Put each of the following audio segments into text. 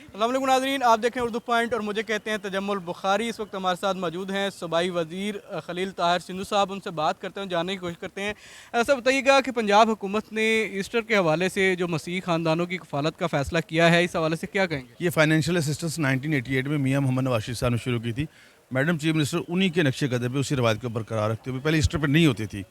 अस्सलाम वालेकुम नाज़रीन, आप देखें उर्दू पॉइंट और मुझे कहते हैं तजम्मुल बुखारी। इस वक्त हमारे साथ मौजूद हैं सूबाई वज़ीर खलील ताहिर सिंधु साहब। उनसे बात करते हैं, जानने की कोशिश करते हैं। ऐसा बताइएगा कि पंजाब हुकूमत ने ईस्टर के हवाले से जो मसीही ख़ानदानों की कफ़ालत का फ़ैसला किया है, इस हवाले से क्या कहेंगे? ये फाइनेंशियल असिस्टेंस 1988 में मियां मोहम्मद नवाज शरीफ साहब ने शुरू की थी। मैडम चीफ मिनिस्टर उन्हीं के नक्शे कदम पे उसी रवायत को बरकरार रखते हुए पहले ईस्टर पर नहीं होती थी।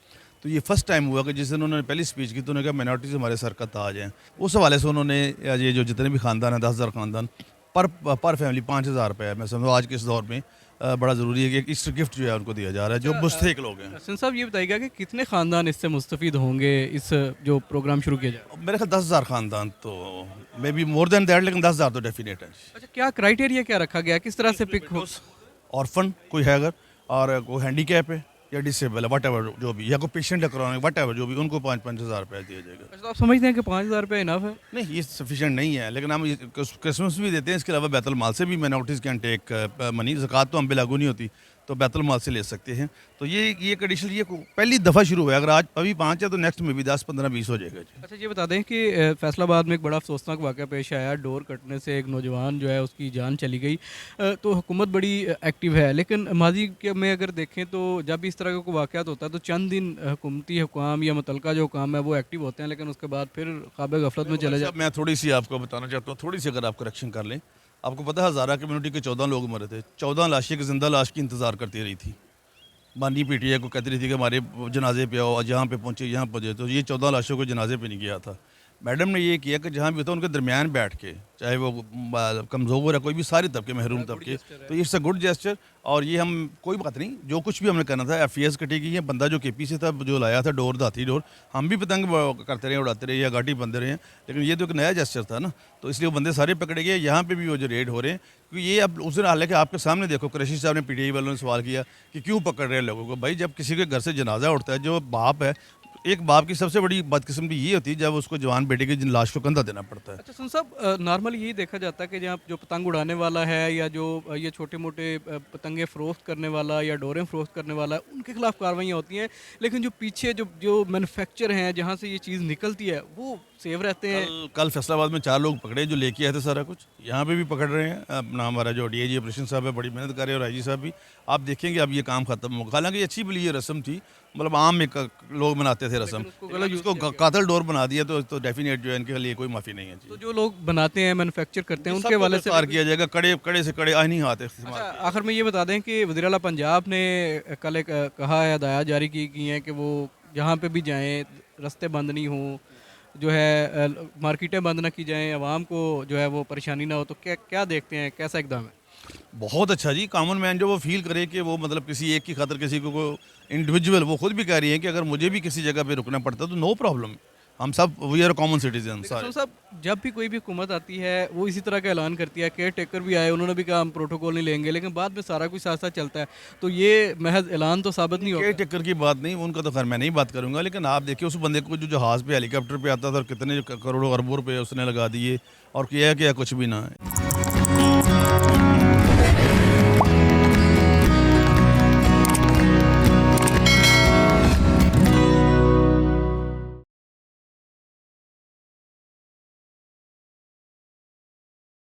तो ये फर्स्ट टाइम हुआ कि जिस दिन उन्होंने पहली स्पीच की तो उन्होंने कहा माइनॉरिटीज़ हमारे सर का ताज हैं। उस हवाले से उन्होंने ये जो जितने भी खानदान हैं 10,000 खानदान पर फैमिली 5,000 रुपये है। मैं समझो आज के इस दौर में बड़ा ज़रूरी है कि एक ईस्टर गिफ्ट जो है उनको दिया जा रहा है जो मुस्तहिक लोग हैं। सिंधु साहब, ये बताइएगा कि कितने ख़ानदान इससे मुस्तफ़ीद होंगे, इस जो प्रोग्राम शुरू किया जाए? मेरे ख्याल 10,000 खानदान तो may be more than that, लेकिन 10,000 तो डेफिनेट है। अच्छा, क्या क्राइटेरिया क्या रखा गया, किस तरह से पिक हो? ऑर्फन कोई है अगर, और कोई हैंडीकैप है या डिसेबल है, वट एवर जो भी, या कोई पेशेंट है क्रॉनिक वट एवर जो भी, उनको 5-5 हज़ार रुपये दिया जाएगा। अच्छा, तो आप समझते हैं कि 5,000 रुपये इनफ है? नहीं, ये सफिशिएंट नहीं है, लेकिन हम क्रिसमस भी देते हैं। इसके अलावा बैतुल माल से भी माइनॉरिटीज़ कैन टेक मनी। ज़कात तो हम पे लागू नहीं होती, तो बैतुल माल से ले सकते हैं। तो ये कंडीशन ये पहली दफ़ा शुरू हुआ है। अगर आज अभी 5 है तो नेक्स्ट में भी 10, 15, 20 हो जाएगा जी। अच्छा, ये बता दें कि फैसलाबाद में एक बड़ा अफसोसनाक वाक़या पेश आया। डोर कटने से एक नौजवान जो है उसकी जान चली गई। तो हुकूमत बड़ी एक्टिव है, लेकिन माजी के में अगर देखें तो जब भी इस तरह का कोई वाक़यात होता है तो चंद दिन हुकूमती हुकाम या मुतलका जो हुकाम है वो एक्टिव होते हैं, लेकिन उसके बाद फिर ख़ाब गफलत में चले जाते हैं। मैं थोड़ी सी आपको बताना चाहता हूँ, थोड़ी सी अगर आप करेक्शन कर लें। आपको पता है हज़ारा कम्युनिटी के 14 लोग मरे थे। 14 लाशें की ज़िंदा लाश की इंतज़ार करती रही थी। बानी पीटीआई को कहती रही थी कि हमारे जनाजे पे आओ, आज यहाँ पे पहुँचे, यहाँ पहुँचे। तो ये 14 लाशों को जनाजे पे नहीं गया था। मैडम ने ये किया कि जहाँ भी होता उनके दरमियान बैठ के, चाहे वो कमज़ोर है कोई भी, सारे तबके, महरूम तबके, तो इट्स अ गुड जेस्चर। और ये हम कोई बात नहीं, जो कुछ भी हमने करना था एफईएस कटी गई है। बंदा जो केपी से था, जो लाया था डोर, दाती डोर, हम भी पतंग करते रहे, उड़ाते रहे या गाड़ी बंदे रहे हैं, लेकिन ये तो एक नया जेस्चर था ना, तो इसलिए वो बंदे सारे पकड़े गए। यहाँ पे भी वो जो रेड हो रहे हैं, क्योंकि ये अब उस दिन, हालांकि आपके सामने देखो, क्रैशी साहब ने पीटीआई वालों ने सवाल किया कि क्यों पकड़ रहे हैं लोगों को। भाई, जब किसी के घर से जनाजा उठता है, जो बाप है, एक बाप की सबसे बड़ी बदकिस्मती ये होती है जब उसको जवान बेटे की लाश को कंधा देना पड़ता है। अच्छा सुन साहब, नॉर्मली यही देखा जाता है कि जहाँ जो पतंग उड़ाने वाला है या जो ये छोटे मोटे पतंगे फ़रोख्त करने वाला या डोरें फ़रोख्त करने वाला है, उनके खिलाफ कार्रवाइयाँ होती हैं, लेकिन जो पीछे जो जो मैन्युफैक्चर हैं जहाँ से ये चीज़ निकलती है वो सेव रहते हैं। कल फैसलाबाद में 4 लोग पकड़े जो लेके आए थे सारा कुछ। यहाँ पे भी पकड़ रहे हैं। अपना हमारा जो डीआईजी ऑपरेशन साहब है बड़ी मेहनत कर रहे हैं, और आईजी साहब भी। आप देखेंगे अब ये काम खत्म होगा। हालांकि अच्छी भली ये रस्म थी, मतलब आम में लोग मनाते थे रस्म, इसको कातल डोर बना दिया तो डेफिनेट जो है इनके लिए कोई माफ़ी नहीं है जी। तो जो लोग बनाते हैं, मैन्युफैक्चर करते हैं, उनके वाले से गिरफ्तार किया जाएगा। कड़े से कड़े आईनी हाथ इस्तेमाल। अच्छा, आखिर में ये बता दें कि वज़ीर आला पंजाब ने कल एक कहा है, हदायत जारी की हैं कि वो जहाँ पे भी जाएँ रास्ते बंद नहीं हों, जो है मार्केटें बंद ना की जाएँ, आवाम को जो है वो परेशानी ना हो। तो क्या क्या देखते हैं, कैसा इक़दाम है? बहुत अच्छा जी। कॉमन मैन जो वो फील करे कि वो मतलब किसी एक की खातिर किसी को इंडिविजुअल, वो खुद भी कह रही है कि अगर मुझे भी किसी जगह पे रुकना पड़ता तो नो प्रॉब्लम। हम सब वी आर कॉमन सिटीजन सारे। तो साहब, जब भी कोई भी हुकूमत आती है वो इसी तरह का ऐलान करती है। केयर टेकर भी आए, उन्होंने भी कहा हम प्रोटोकॉल नहीं लेंगे, लेकिन बाद में सारा कुछ साथ साथ चलता है। तो ये महज ऐलान तो साबित नहीं केयर होता। टेकर की बात नहीं, उनका तो खैर मैं नहीं बात करूंगा, लेकिन आप देखिए उस बंदे को जो जहाज़ पे हेलीकॉप्टर पे आता था और कितने करोड़ों अरबों रुपए उसने लगा दिए, और किया क्या, कुछ भी ना है।